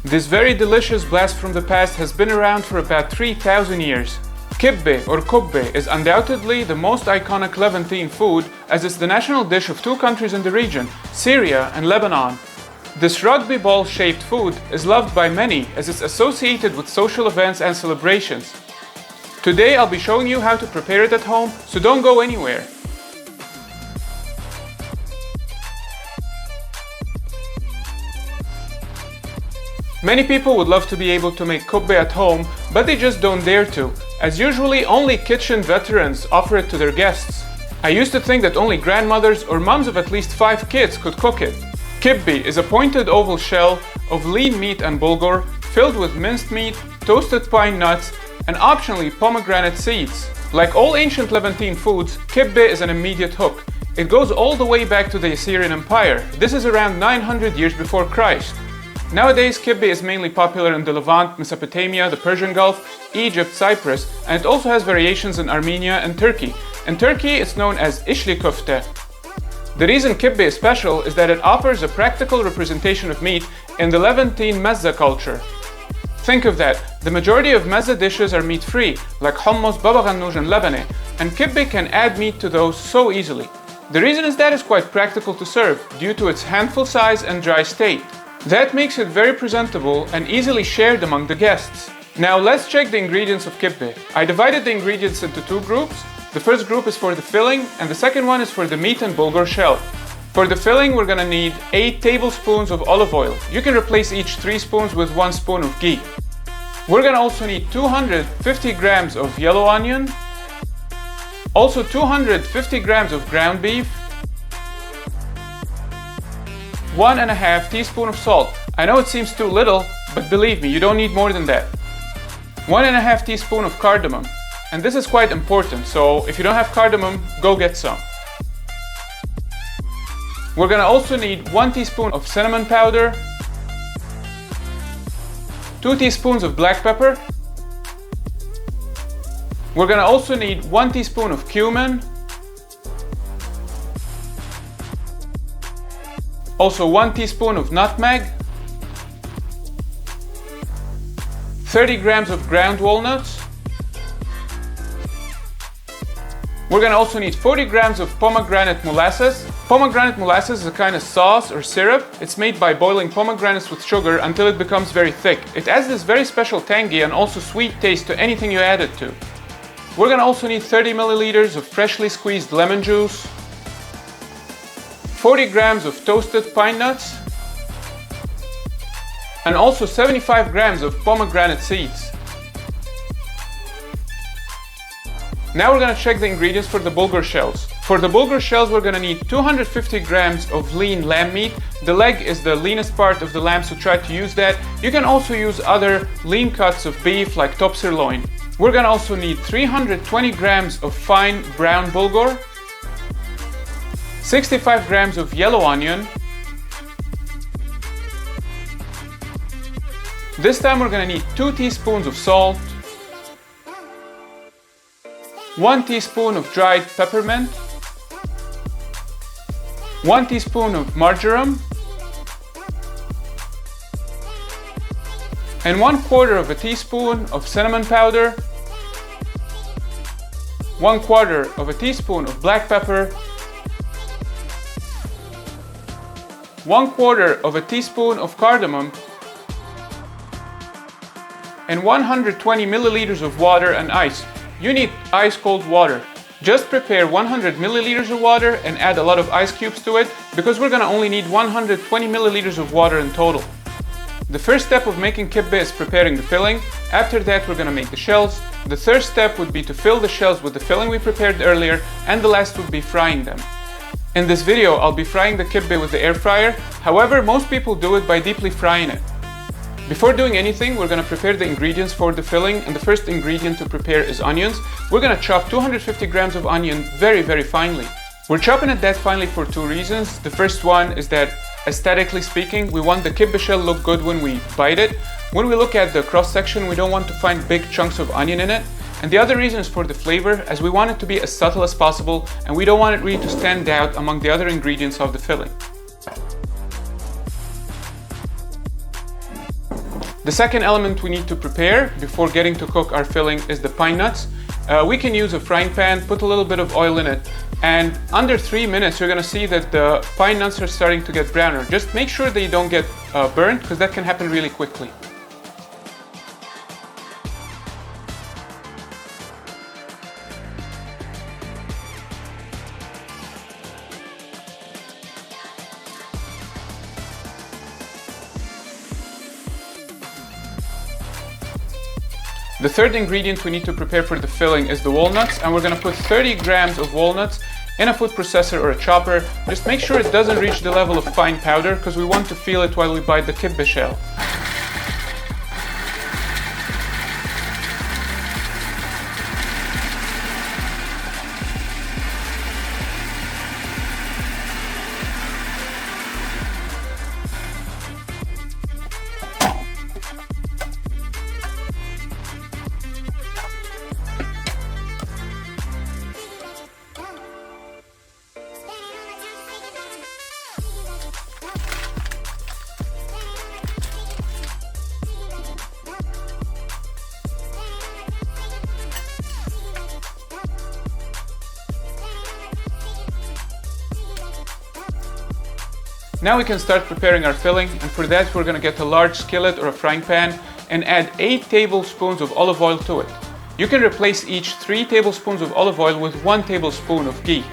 This very delicious blast from the past has been around for about 3,000 years. Kibbeh or Kebbeh is undoubtedly the most iconic Levantine food, as it's the national dish of two countries in the region, Syria and Lebanon. This rugby ball shaped food is loved by many as it's associated with social events and celebrations. Today I'll be showing you how to prepare it at home, so don't go anywhere. Many people would love to be able to make Kebbeh at home, but they just don't dare to, as usually only kitchen veterans offer it to their guests. I used to think that only grandmothers or moms of at least 5 kids could cook it. Kibbeh is a pointed oval shell of lean meat and bulgur filled with minced meat, toasted pine nuts, and optionally pomegranate seeds. Like all ancient Levantine foods, Kibbeh is an immediate hook. It goes all the way back to the Assyrian Empire. This is around 900 years before Christ. Nowadays, Kibbeh is mainly popular in the Levant, Mesopotamia, the Persian Gulf, Egypt, Cyprus, and it also has variations in Armenia and Turkey. In Turkey, it's known as ishli köfte. The reason Kibbeh is special is that it offers a practical representation of meat in the Levantine mezza culture. Think of that, the majority of mezza dishes are meat-free, like hummus, baba ghanoush, and labane, and Kibbeh can add meat to those so easily. The reason is that it's quite practical to serve, due to its handful size and dry state. That makes it very presentable and easily shared among the guests. Now let's check the ingredients of Kibbeh. I divided the ingredients into 2 groups. The first group is for the filling and the second one is for the meat and bulgur shell. For the filling we're gonna need 8 tablespoons of olive oil. You can replace each 3 spoons with 1 spoon of ghee. We're gonna also need 250 grams of yellow onion, also 250 grams of ground beef, 1.5 teaspoons of salt. I know it seems too little, but believe me, you don't need more than that. 1.5 teaspoons of cardamom, and this is quite important, so if you don't have cardamom, go get some. We're gonna also need 1 teaspoon of cinnamon powder, 2 teaspoons of black pepper. We're gonna also need 1 teaspoon of cumin, also 1 teaspoon of nutmeg, 30 grams of ground walnuts. We're gonna also need 40 grams of pomegranate molasses. Pomegranate molasses is a kind of sauce or syrup. It's made by boiling pomegranates with sugar until it becomes very thick. It adds this very special tangy and also sweet taste to anything you add it to. We're gonna also need 30 milliliters of freshly squeezed lemon juice, 40 grams of toasted pine nuts, and also 75 grams of pomegranate seeds. Now we're gonna check the ingredients for the bulgur shells. For the bulgur shells, we're gonna need 250 grams of lean lamb meat. The leg is the leanest part of the lamb, so try to use that. You can also use other lean cuts of beef like top sirloin. We're gonna also need 320 grams of fine brown bulgur, 65 grams of yellow onion. This time we're gonna need 2 teaspoons of salt, 1 teaspoon of dried peppermint, 1 teaspoon of marjoram, and 1/4 of a teaspoon of cinnamon powder, 1/4 of a teaspoon of black pepper, 1/4 of a teaspoon of cardamom, and 120 milliliters of water and ice. You need ice cold water. Just prepare 100 milliliters of water and add a lot of ice cubes to it, because we're gonna only need 120 milliliters of water in total. The first step of making kibbeh is preparing the filling. After that, we're gonna make the shells. The third step would be to fill the shells with the filling we prepared earlier, and the last would be frying them. In this video, I'll be frying the kibbeh with the air fryer. However, most people do it by deeply frying it. Before doing anything, we're gonna prepare the ingredients for the filling, and the first ingredient to prepare is onions. We're gonna chop 250 grams of onion very finely. We're chopping it that finely for 2 reasons. The first one is that, aesthetically speaking, we want the kibbeh shell look good when we bite it. When we look at the cross section, we don't want to find big chunks of onion in it. And the other reason is for the flavor, as we want it to be as subtle as possible, and we don't want it really to stand out among the other ingredients of the filling. The second element we need to prepare before getting to cook our filling is the pine nuts. We can use a frying pan, put a little bit of oil in it, and under 3 minutes you're going to see that the pine nuts are starting to get browner. Just make sure they don't get burnt, because that can happen really quickly. The third ingredient we need to prepare for the filling is the walnuts, and we're going to put 30 grams of walnuts in a food processor or a chopper. Just make sure it doesn't reach the level of fine powder, because we want to feel it while we bite the kibbeh shell. Now we can start preparing our filling, and for that we're going to get a large skillet or a frying pan and add 8 tablespoons of olive oil to it. You can replace each 3 tablespoons of olive oil with 1 tablespoon of ghee.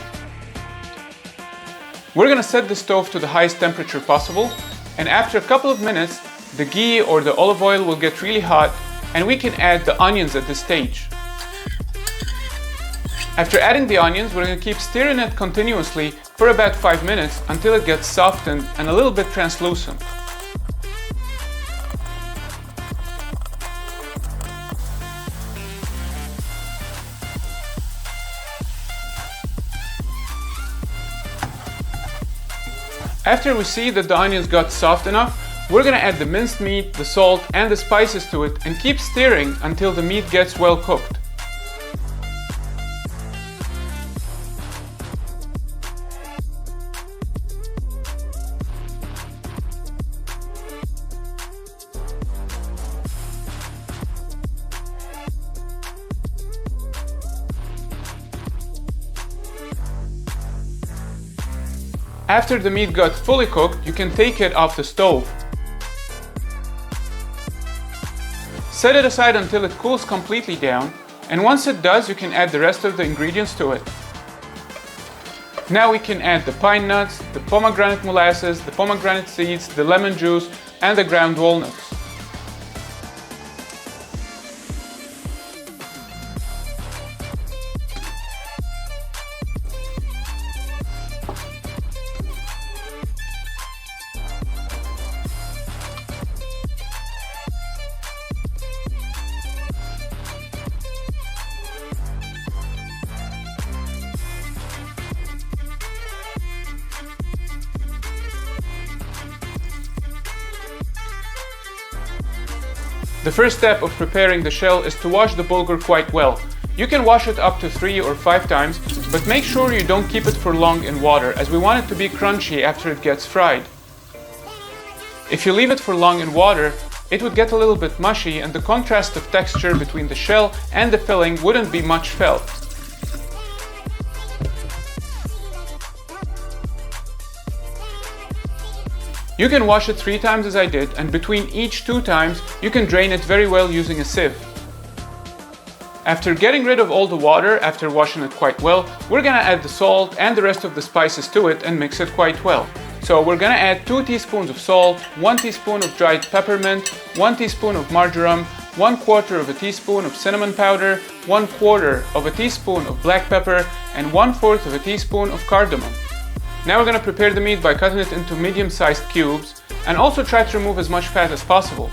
We're going to set the stove to the highest temperature possible, and after a couple of minutes the ghee or the olive oil will get really hot, and we can add the onions at this stage. After adding the onions, we're going to keep stirring it continuously for about 5 minutes until it gets softened and a little bit translucent. After we see that the onions got soft enough, we're going to add the minced meat, the salt, and the spices to it and keep stirring until the meat gets well cooked. After the meat got fully cooked, you can take it off the stove. Set it aside until it cools completely down, and once it does, you can add the rest of the ingredients to it. Now we can add the pine nuts, the pomegranate molasses, the pomegranate seeds, the lemon juice, and the ground walnuts. The first step of preparing the shell is to wash the bulgur quite well. You can wash it up to 3 or 5 times, but make sure you don't keep it for long in water, as we want it to be crunchy after it gets fried. If you leave it for long in water, it would get a little bit mushy, and the contrast of texture between the shell and the filling wouldn't be much felt. You can wash it 3 times as I did, and between each 2 times you can drain it very well using a sieve. After getting rid of all the water, after washing it quite well, we're gonna add the salt and the rest of the spices to it and mix it quite well. So we're gonna add 2 teaspoons of salt, 1 teaspoon of dried peppermint, 1 teaspoon of marjoram, 1/4 of a teaspoon of cinnamon powder, 1/4 of a teaspoon of black pepper, and 1/4 of a teaspoon of cardamom. Now we're going to prepare the meat by cutting it into medium-sized cubes, and also try to remove as much fat as possible.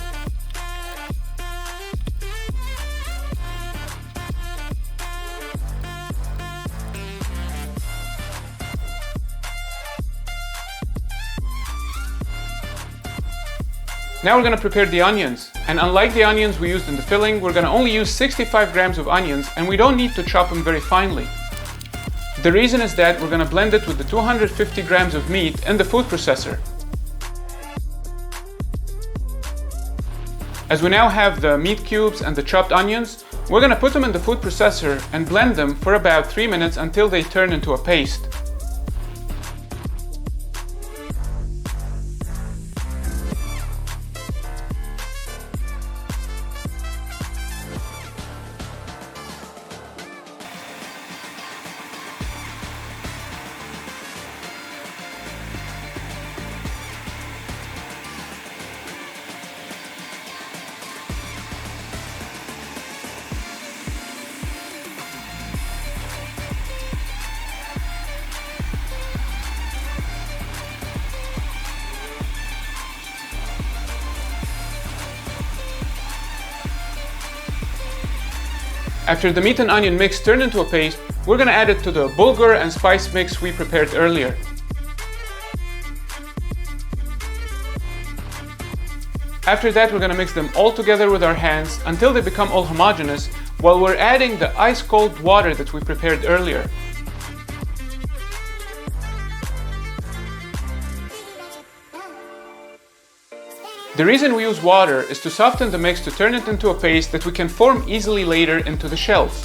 Now we're going to prepare the onions, and unlike the onions we used in the filling, we're going to only use 65 grams of onions, and we don't need to chop them very finely. The reason is that we're going to blend it with the 250 grams of meat in the food processor. As we now have the meat cubes and the chopped onions, we're going to put them in the food processor and blend them for about 3 minutes until they turn into a paste. After the meat and onion mix turned into a paste, we're going to add it to the bulgur and spice mix we prepared earlier. After that, we're going to mix them all together with our hands until they become all homogeneous, while we're adding the ice-cold water that we prepared earlier. The reason we use water is to soften the mix to turn it into a paste that we can form easily later into the shells.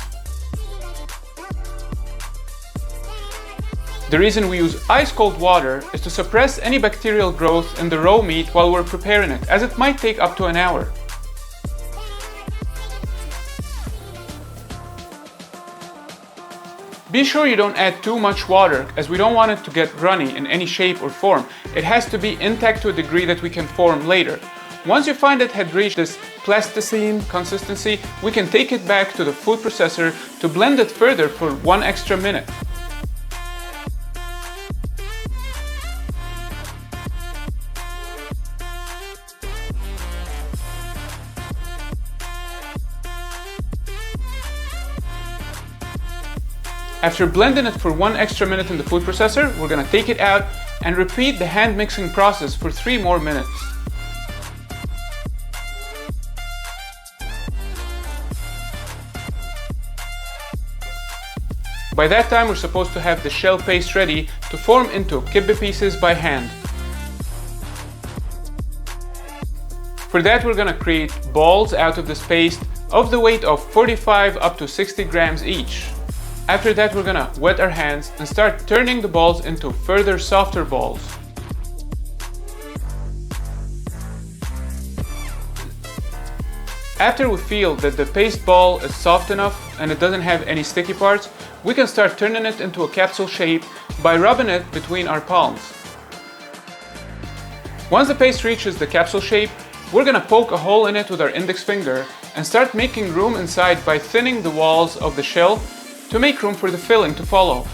The reason we use ice-cold water is to suppress any bacterial growth in the raw meat while we're preparing it, as it might take up to an hour. Be sure you don't add too much water, as we don't want it to get runny in any shape or form. It has to be intact to a degree that we can form later. Once you find it had reached this plasticine consistency, we can take it back to the food processor to blend it further for 1 extra minute. After blending it for 1 extra minute in the food processor, we're going to take it out and repeat the hand mixing process for 3 more minutes. By that time, we're supposed to have the shell paste ready to form into kibbeh pieces by hand. For that, we're going to create balls out of this paste of the weight of 45 up to 60 grams each. After that, we're gonna wet our hands and start turning the balls into further softer balls. After we feel that the paste ball is soft enough and it doesn't have any sticky parts, we can start turning it into a capsule shape by rubbing it between our palms. Once the paste reaches the capsule shape, we're gonna poke a hole in it with our index finger and start making room inside by thinning the walls of the shell to make room for the filling to follow.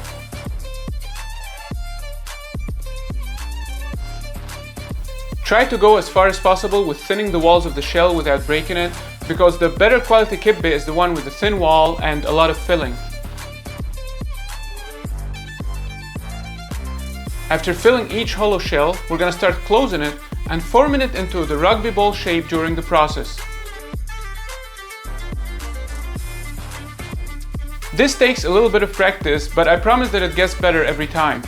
Try to go as far as possible with thinning the walls of the shell without breaking it, because the better quality kibbeh is the one with the thin wall and a lot of filling. After filling each hollow shell, we're going to start closing it and forming it into the rugby ball shape during the process. This takes a little bit of practice, but I promise that it gets better every time.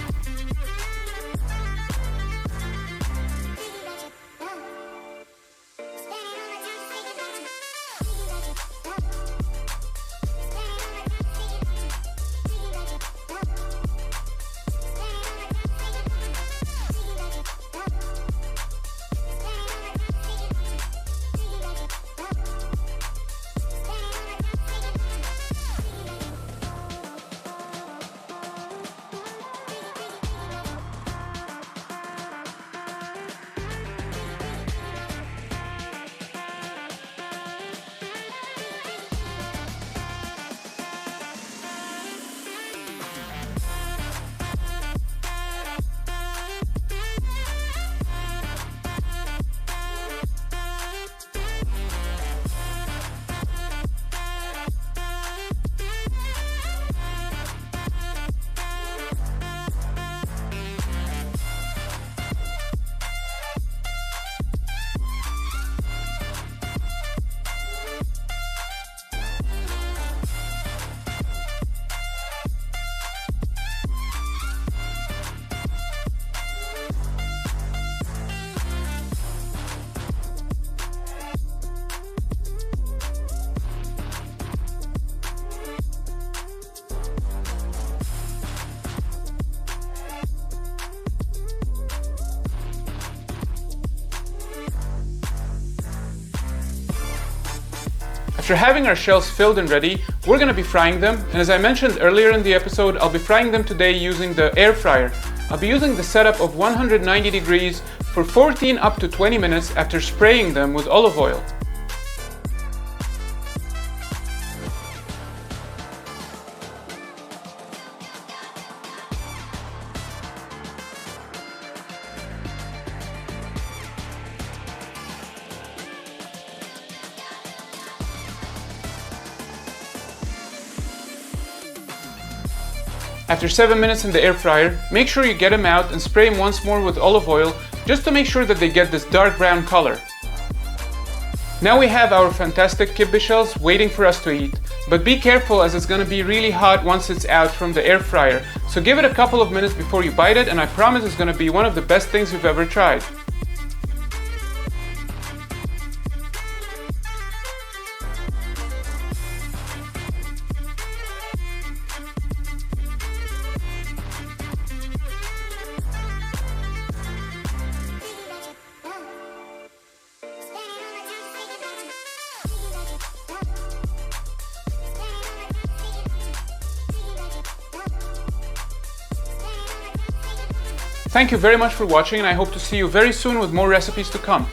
After having our shells filled and ready, we're going to be frying them, and as I mentioned earlier in the episode, I'll be frying them today using the air fryer. I'll be using the setup of 190 degrees for 14 up to 20 minutes after spraying them with olive oil. After 7 minutes in the air fryer, make sure you get them out and spray them once more with olive oil just to make sure that they get this dark brown color. Now we have our fantastic kibbeh shells waiting for us to eat, but be careful as it's going to be really hot once it's out from the air fryer, so give it a couple of minutes before you bite it, and I promise it's going to be one of the best things you've ever tried. Thank you very much for watching, and I hope to see you very soon with more recipes to come.